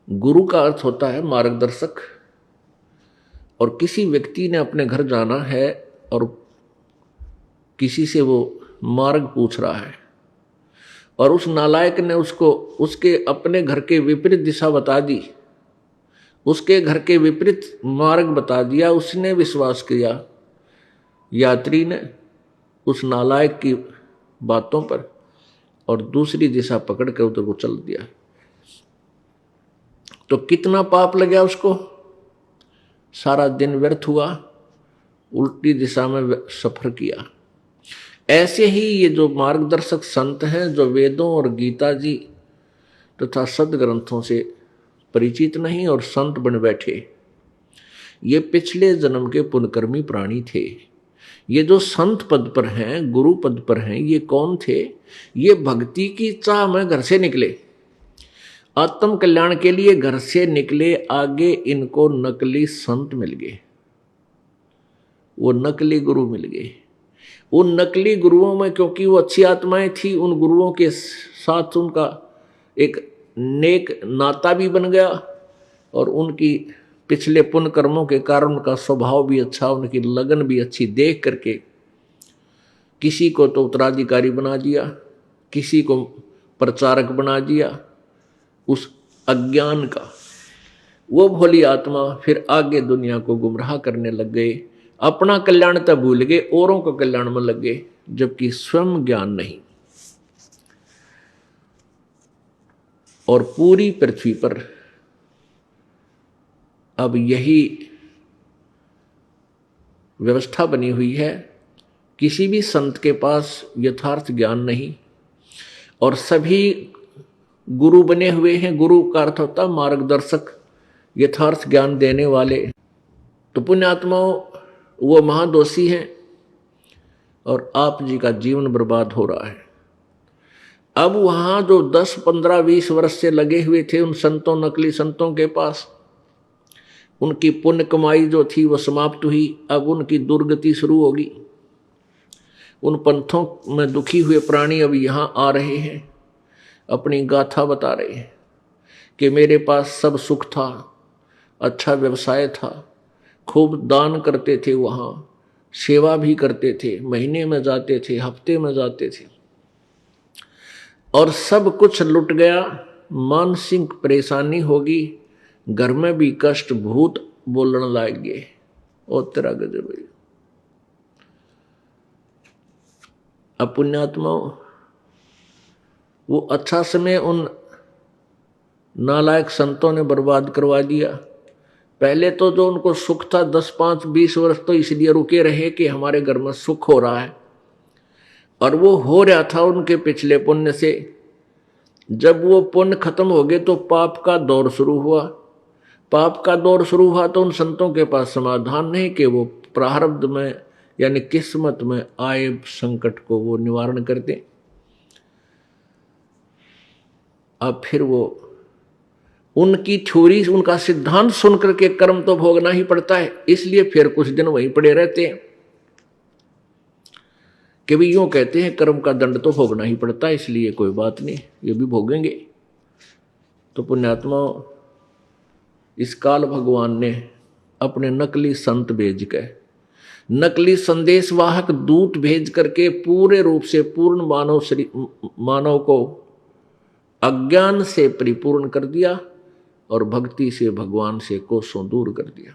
गुरु का अर्थ होता है मार्गदर्शक। और किसी व्यक्ति ने अपने घर जाना है और किसी से वो मार्ग पूछ रहा है और उस नालायक ने उसको उसके अपने घर के विपरीत दिशा बता दी, उसके घर के विपरीत मार्ग बता दिया, उसने विश्वास किया यात्री ने उस नालायक की बातों पर और दूसरी दिशा पकड़ कर उधर को चल दिया, तो कितना पाप लग गया उसको, सारा दिन व्यर्थ हुआ, उल्टी दिशा में सफर किया। ऐसे ही ये जो मार्गदर्शक संत हैं, जो वेदों और गीता जी तथा सदग्रंथों से परिचित नहीं और संत बन बैठे, ये पिछले जन्म के पुण्यकर्मी प्राणी थे। ये जो संत पद पर हैं, गुरु पद पर हैं, ये कौन थे? ये भक्ति की चाह में घर से निकले, आत्म कल्याण के लिए घर से निकले। आगे इनको नकली संत मिल गए, वो नकली गुरु मिल गए। उन नकली गुरुओं में क्योंकि वो अच्छी आत्माएं थी, उन गुरुओं के साथ उनका एक नेक नाता भी बन गया और उनकी पिछले पुण्य कर्मों के कारण उनका स्वभाव भी अच्छा, उनकी लगन भी अच्छी देख करके किसी को तो उत्तराधिकारी बना दिया, किसी को प्रचारक बना दिया उस अज्ञान का। वो भोली आत्मा फिर आगे दुनिया को गुमराह करने लग गए, अपना कल्याण तब भूल गए, औरों का कल्याण में लग गए, जबकि स्वयं ज्ञान नहीं। और पूरी पृथ्वी पर अब यही व्यवस्था बनी हुई है, किसी भी संत के पास यथार्थ ज्ञान नहीं और सभी गुरु बने हुए हैं। गुरु का अर्थ होता है मार्गदर्शक, यथार्थ ज्ञान देने वाले। तो पुण्यात्माओं, वो महादोषी हैं और आप जी का जीवन बर्बाद हो रहा है। अब वहां जो 10, 15, 20 वर्ष से लगे हुए थे उन संतों, नकली संतों के पास, उनकी पुण्य कमाई जो थी वो समाप्त हुई। अब उनकी दुर्गति शुरू होगी। उन पंथों में दुखी हुए प्राणी अब यहां आ रहे हैं, अपनी गाथा बता रहे हैं कि मेरे पास सब सुख था, अच्छा व्यवसाय था, खूब दान करते थे, वहाँ सेवा भी करते थे, महीने में जाते थे, हफ्ते में जाते थे, और सब कुछ लुट गया। मानसिक परेशानी होगी, घर में भी कष्ट, भूत बोलने लग गए। और तेरा गजब है। अब पुण्यात्माओं, वो अच्छा समय उन नालायक संतों ने बर्बाद करवा दिया। पहले तो जो उनको सुख था 10, 5, 20 वर्ष तो इसलिए रुके रहे कि हमारे घर में सुख हो रहा है, और वो हो रहा था उनके पिछले पुण्य से। जब वो पुण्य खत्म हो गए तो पाप का दौर शुरू हुआ। पाप का दौर शुरू हुआ तो उन संतों के पास समाधान नहीं कि वो प्रारब्ध में यानी किस्मत में आए संकट को वो निवारण करते। अब फिर वो उनकी थ्योरी, उनका सिद्धांत सुनकर के कर्म तो भोगना ही पड़ता है, इसलिए फिर कुछ दिन वहीं पड़े रहते हैं कि भी यूं कहते हैं कर्म का दंड तो भोगना ही पड़ता है, इसलिए कोई बात नहीं, ये भी भोगेंगे। तो पुण्यात्मा, इस काल भगवान ने अपने नकली संत भेज के, नकली संदेशवाहक दूत भेज करके पूरे रूप से पूर्ण मानव को अज्ञान से परिपूर्ण कर दिया और भक्ति से भगवान से कोसों दूर कर दिया।